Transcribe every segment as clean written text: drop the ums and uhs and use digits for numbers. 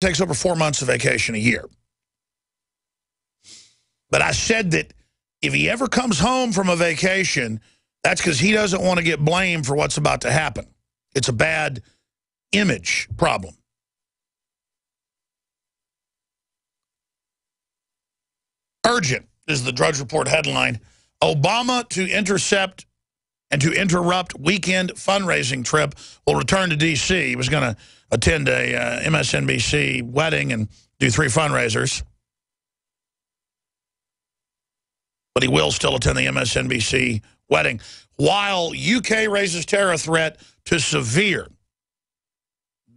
takes over 4 months of vacation a year. But I said that if he ever comes home from a vacation, that's because he doesn't want to get blamed for what's about to happen. It's a bad image problem. Urgent is the Drudge Report headline. Obama to intercept and to interrupt weekend fundraising trip will return to D.C. He was going to attend a MSNBC wedding and do 3 fundraisers. But he will still attend the MSNBC wedding. While UK raises terror threat to severe,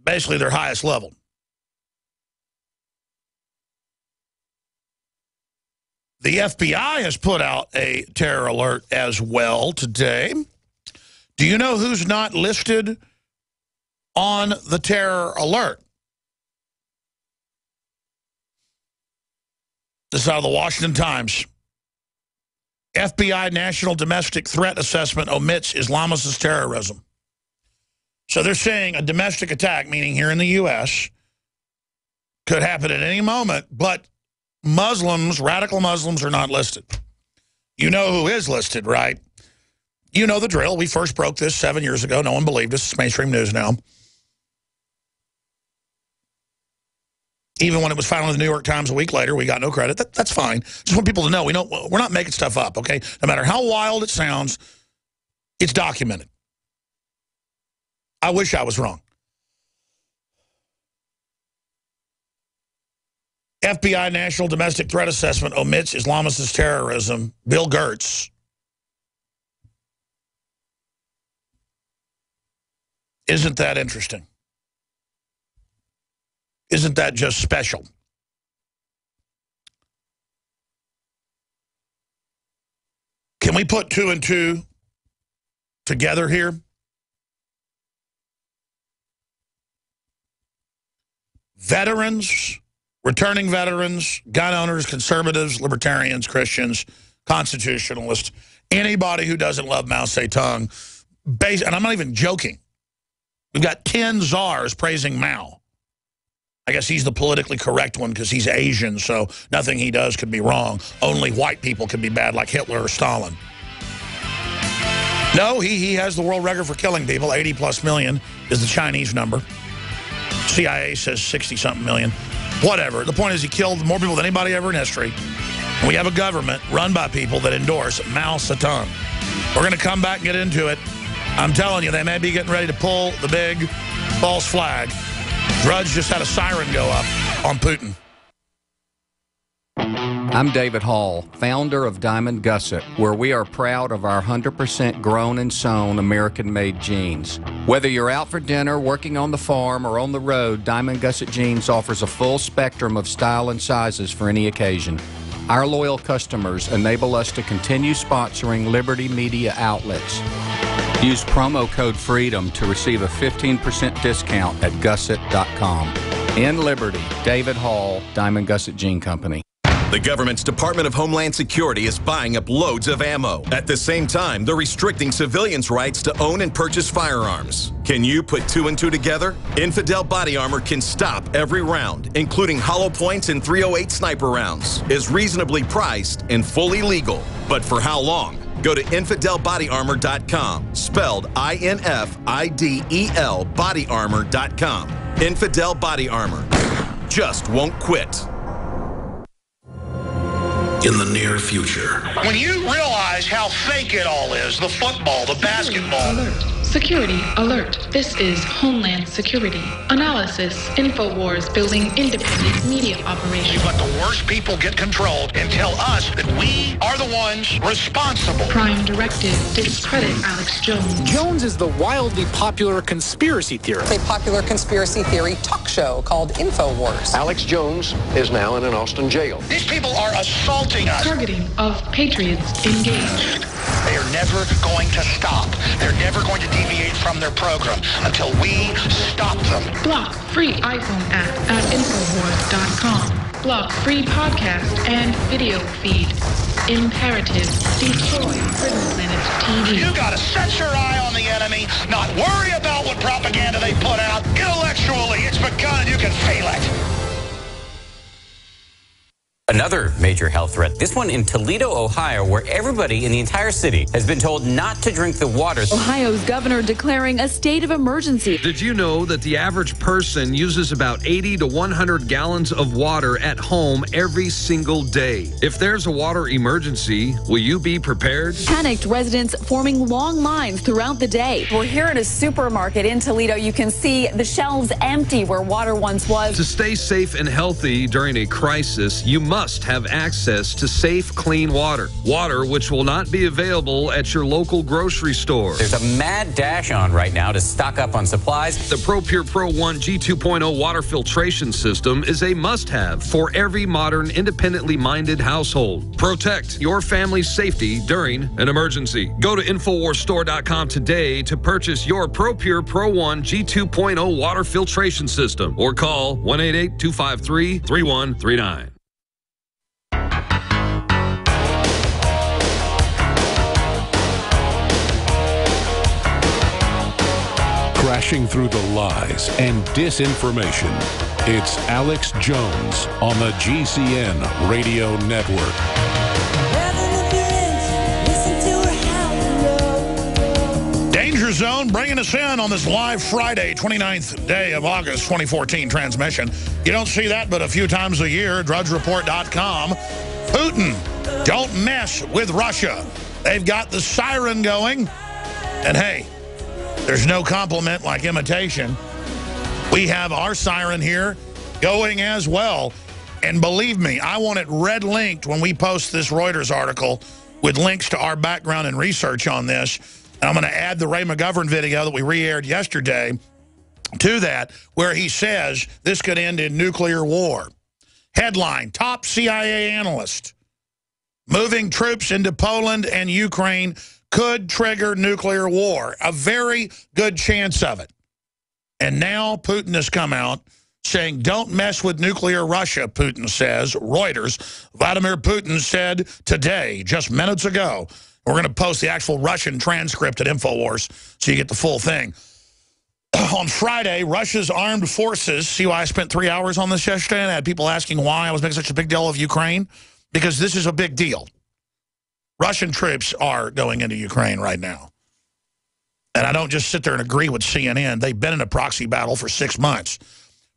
basically their highest level. The FBI has put out a terror alert as well today. Do you know who's not listed on the terror alert? This is out of the Washington Times. FBI National Domestic Threat Assessment omits Islamist terrorism. So they're saying a domestic attack, meaning here in the U.S., could happen at any moment, but Muslims, radical Muslims, are not listed. You know who is listed, right? You know the drill. We first broke this 7 years ago. No one believed us. It's mainstream news now. Even when it was found in the New York Times a week later, we got no credit. That's fine. Just want people to know, we're not making stuff up, okay? No matter how wild it sounds, it's documented. I wish I was wrong. FBI National Domestic Threat Assessment omits Islamist terrorism. Bill Gertz. Isn't that interesting? Isn't that just special? Can we put 2 and 2 together here? Veterans, returning veterans, gun owners, conservatives, libertarians, Christians, constitutionalists, anybody who doesn't love Mao Zedong, and I'm not even joking. We've got 10 czars praising Mao. I guess he's the politically correct one because he's Asian, so nothing he does could be wrong. Only white people can be bad like Hitler or Stalin. No, he has the world record for killing people. 80+ million is the Chinese number. CIA says 60-something million. Whatever. The point is he killed more people than anybody ever in history. And we have a government run by people that endorse Mao Zedong. We're going to come back and get into it. I'm telling you, they may be getting ready to pull the big false flag. Drudge just had a siren go up on Putin. I'm David Hall, founder of Diamond Gusset, where we are proud of our 100% grown and sewn American-made jeans. Whether you're out for dinner, working on the farm, or on the road, Diamond Gusset Jeans offers a full spectrum of style and sizes for any occasion. Our loyal customers enable us to continue sponsoring Liberty Media outlets. Use promo code FREEDOM to receive a 15% discount at gusset.com. In Liberty, David Hall, Diamond Gusset Jean Company. The government's Department of Homeland Security is buying up loads of ammo. At the same time, they're restricting civilians' rights to own and purchase firearms. Can you put 2 and 2 together? Infidel Body Armor can stop every round, including hollow points and .308 sniper rounds, is reasonably priced and fully legal. But for how long? Go to InfidelBodyArmor.com, spelled I-N-F-I-D-E-L, bodyarmor.com. Infidel Body Armor. Just won't quit. In the near future. When you realize how fake it all is, the football, the basketball. Alert. Security alert. This is Homeland Security. Analysis. InfoWars building independent media operation. You let the worst people get control and tell us that we are the ones responsible. Prime directive. Discredit Alex Jones. Jones is the wildly popular conspiracy theorist. A popular conspiracy theory talk show called InfoWars. Alex Jones is now in an Austin jail. These people are assaulting us. Targeting of patriots engaged. They are never going to stop. They're never going to deviate from their program until we stop them. Block free iPhone app at Infowars.com. Block free podcast and video feed. Imperative. Destroy Prison Planet TV. You gotta set your eye on the enemy, not worry about what propaganda they put out. Intellectually, it's begun. You can feel it. Another major health threat, this one in Toledo, Ohio, where everybody in the entire city has been told not to drink the water. Ohio's governor declaring a state of emergency. Did you know that the average person uses about 80 to 100 gallons of water at home every single day? If there's a water emergency, will you be prepared? Panicked residents forming long lines throughout the day. We're here at a supermarket in Toledo. You can see the shelves empty where water once was. To stay safe and healthy during a crisis, you must have access to safe, clean water. Water which will not be available at your local grocery store. There's a mad dash on right now to stock up on supplies. The ProPure Pro 1 G2.0 water filtration system is a must-have for every modern, independently minded household. Protect your family's safety during an emergency. Go to InfoWarsStore.com today to purchase your ProPure Pro 1 G2.0 water filtration system or call 1-888-253-3139. Crashing through the lies and disinformation. It's Alex Jones on the GCN Radio Network. Danger Zone bringing us in on this live Friday, 29th day of August 2014 transmission. You don't see that but a few times a year. DrudgeReport.com. Putin, don't mess with Russia. They've got the siren going. And hey, there's no compliment like imitation. We have our siren here going as well. And believe me, I want it red linked when we post this Reuters article with links to our background and research on this. And I'm going to add the Ray McGovern video that we re-aired yesterday to that, where he says this could end in nuclear war. Headline, top CIA analyst. Moving troops into Poland and Ukraine could trigger nuclear war. A very good chance of it. And now Putin has come out saying, don't mess with nuclear Russia, Putin says. Reuters, Vladimir Putin said today, just minutes ago. We're going to post the actual Russian transcript at InfoWars so you get the full thing. On Friday, Russia's armed forces, see why I spent 3 hours on this yesterday and I had people asking why I was making such a big deal of Ukraine? Because this is a big deal. Russian troops are going into Ukraine right now. And I don't just sit there and agree with CNN. They've been in a proxy battle for 6 months.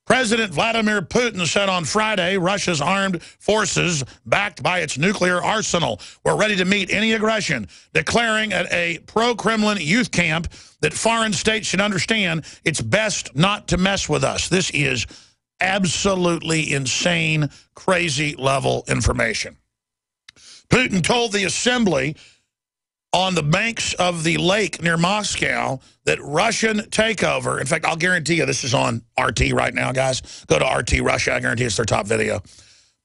President Vladimir Putin said on Friday, Russia's armed forces, backed by its nuclear arsenal, were ready to meet any aggression, declaring at a pro-Kremlin youth camp that foreign states should understand it's best not to mess with us. This is absolutely insane, crazy level information. Putin told the assembly on the banks of the lake near Moscow that Russian takeover, in fact, I'll guarantee you this is on RT right now, guys. Go to RT Russia. I guarantee it's their top video.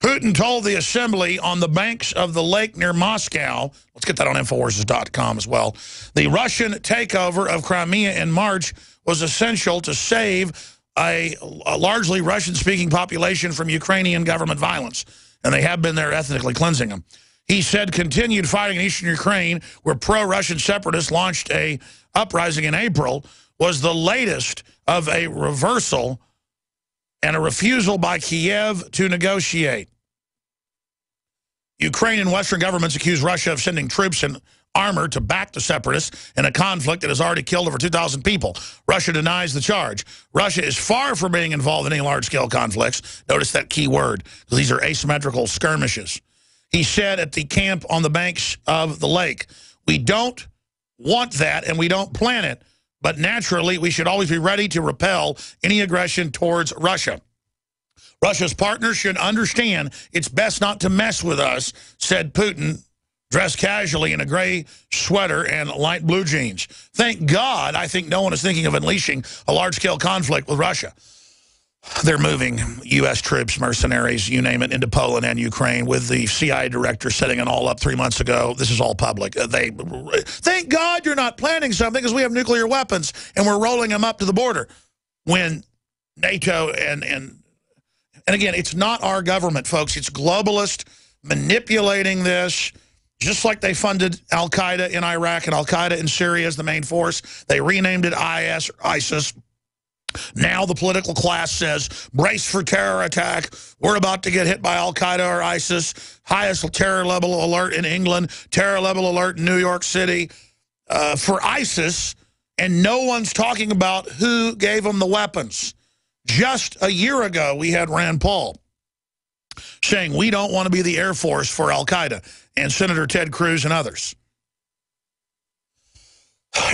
Putin told the assembly on the banks of the lake near Moscow, let's get that on Infowars.com as well, the Russian takeover of Crimea in March was essential to save a largely Russian-speaking population from Ukrainian government violence. And they have been there ethnically cleansing them. He said continued fighting in eastern Ukraine, where pro-Russian separatists launched a uprising in April, was the latest of a reversal and a refusal by Kiev to negotiate. Ukraine and Western governments accuse Russia of sending troops and armor to back the separatists in a conflict that has already killed over 2,000 people. Russia denies the charge. Russia is far from being involved in any large-scale conflicts. Notice that key word, because these are asymmetrical skirmishes. He said at the camp on the banks of the lake, we don't want that and we don't plan it, but naturally we should always be ready to repel any aggression towards Russia. Russia's partners should understand it's best not to mess with us, said Putin, dressed casually in a gray sweater and light blue jeans. Thank God, I think no one is thinking of unleashing a large-scale conflict with Russia. They're moving U.S. troops, mercenaries, you name it, into Poland and Ukraine, with the CIA director setting it all up 3 months ago. This is all public. Thank God you're not planning something because we have nuclear weapons and we're rolling them up to the border. When NATO and again, it's not our government, folks. It's globalist manipulating this, just like they funded Al-Qaeda in Iraq and Al-Qaeda in Syria as the main force. They renamed it IS or ISIS. Now the political class says, brace for terror attack. We're about to get hit by Al-Qaeda or ISIS. Highest terror level alert in England. Terror level alert in New York City for ISIS. And no one's talking about who gave them the weapons. Just a year ago, we had Rand Paul saying we don't want to be the Air Force for Al-Qaeda, and Senator Ted Cruz and others.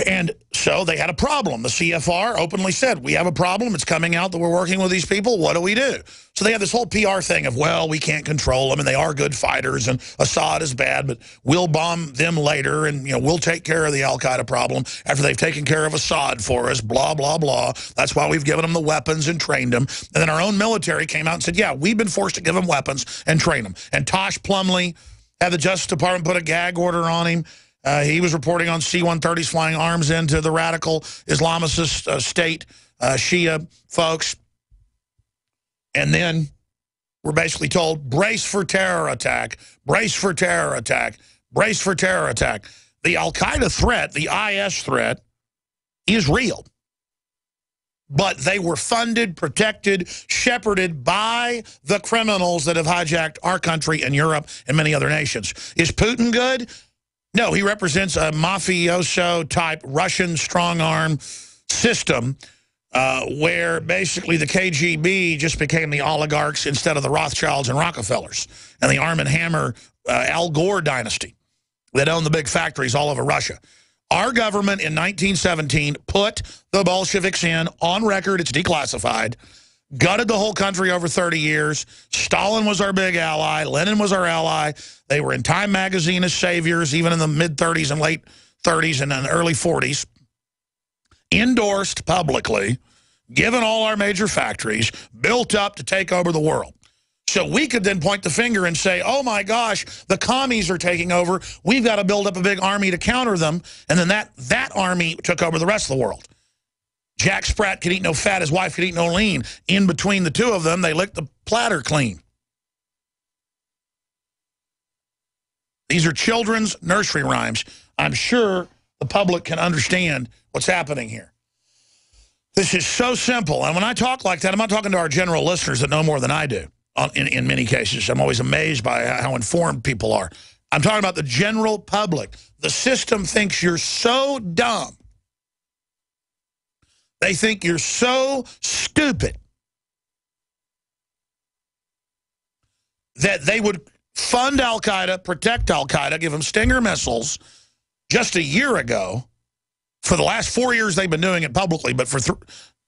And so they had a problem. The CFR openly said, we have a problem. It's coming out that we're working with these people. What do we do? So they have this whole PR thing of, well, we can't control them, and they are good fighters, and Assad is bad, but we'll bomb them later, and we'll take care of the Al-Qaeda problem after they've taken care of Assad for us, blah, blah, blah. That's why we've given them the weapons and trained them. And then our own military came out and said, yeah, we've been forced to give them weapons and train them. And Tosh Plumlee had the Justice Department put a gag order on him. He was reporting on C-130s flying arms into the radical Islamist state, Shia folks. And then we're basically told, brace for terror attack, brace for terror attack, brace for terror attack. The Al-Qaeda threat, the IS threat, is real. But they were funded, protected, shepherded by the criminals that have hijacked our country and Europe and many other nations. Is Putin good? No, he represents a mafioso-type Russian strong-arm system where basically the KGB just became the oligarchs instead of the Rothschilds and Rockefellers and the Arm & Hammer Al Gore dynasty that owned the big factories all over Russia. Our government in 1917 put the Bolsheviks in on record. It's declassified. Gutted the whole country over 30 years. Stalin was our big ally. Lenin was our ally. They were in Time magazine as saviors, even in the mid-30s and late 30s and in the early 40s. Endorsed publicly, given all our major factories, built up to take over the world. So we could then point the finger and say, oh my gosh, the commies are taking over. We've got to build up a big army to counter them. And then that army took over the rest of the world. Jack Sprat could eat no fat, his wife could eat no lean. In between the two of them, they licked the platter clean. These are children's nursery rhymes. I'm sure the public can understand what's happening here. This is so simple. And when I talk like that, I'm not talking to our general listeners that know more than I do in many cases. I'm always amazed by how informed people are. I'm talking about the general public. The system thinks you're so dumb. They think you're so stupid that they would fund Al-Qaeda, protect Al-Qaeda, give them Stinger missiles just a year ago. For the last 4 years, they've been doing it publicly, but for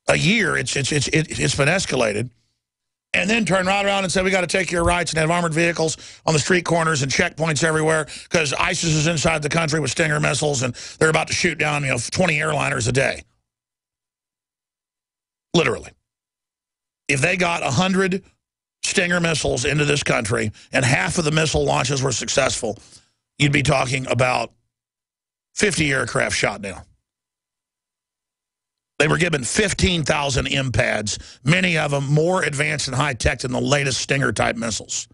a year, it's been escalated. And then turn right around and say, we got to take your rights and have armored vehicles on the street corners and checkpoints everywhere because ISIS is inside the country with Stinger missiles and they're about to shoot down 20 airliners a day. Literally. If they got 100 Stinger missiles into this country and half of the missile launches were successful, you'd be talking about 50 aircraft shot down. They were given 15,000 MPADs, many of them more advanced and high-tech than the latest Stinger-type missiles.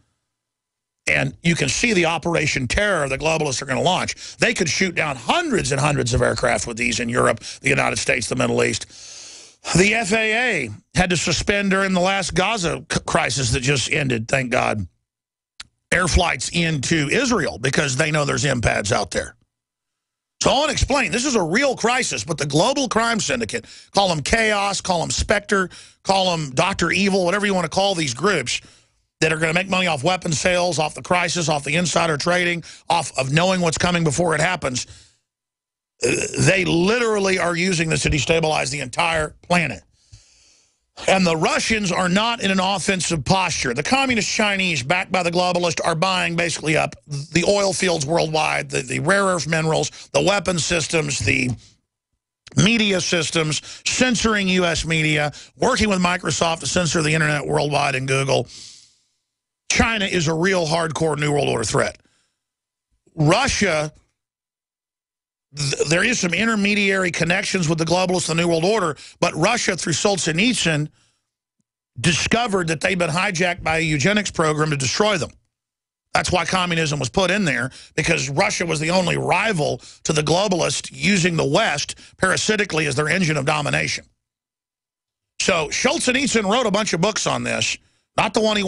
And you can see the Operation Terror the globalists are going to launch. They could shoot down hundreds and hundreds of aircraft with these in Europe, the United States, the Middle East. The FAA had to suspend during the last Gaza crisis that just ended, thank God, air flights into Israel because they know there's MPADs out there. So I want to explain, this is a real crisis, but the global crime syndicate, call them Chaos, call them Spectre, call them Dr. Evil, whatever you want to call these groups that are going to make money off weapons sales, off the crisis, off the insider trading, off of knowing what's coming before it happens. They literally are using this to destabilize the entire planet. And the Russians are not in an offensive posture. The communist Chinese, backed by the globalists, are buying basically up the oil fields worldwide, the rare earth minerals, the weapons systems, the media systems, censoring U.S. media, working with Microsoft to censor the internet worldwide and Google. China is a real hardcore New World Order threat. Russia, there is some intermediary connections with the globalists and the New World Order, but Russia, through Solzhenitsyn, discovered that they'd been hijacked by a eugenics program to destroy them. That's why communism was put in there, because Russia was the only rival to the globalists using the West parasitically as their engine of domination. So Solzhenitsyn wrote a bunch of books on this, not the one he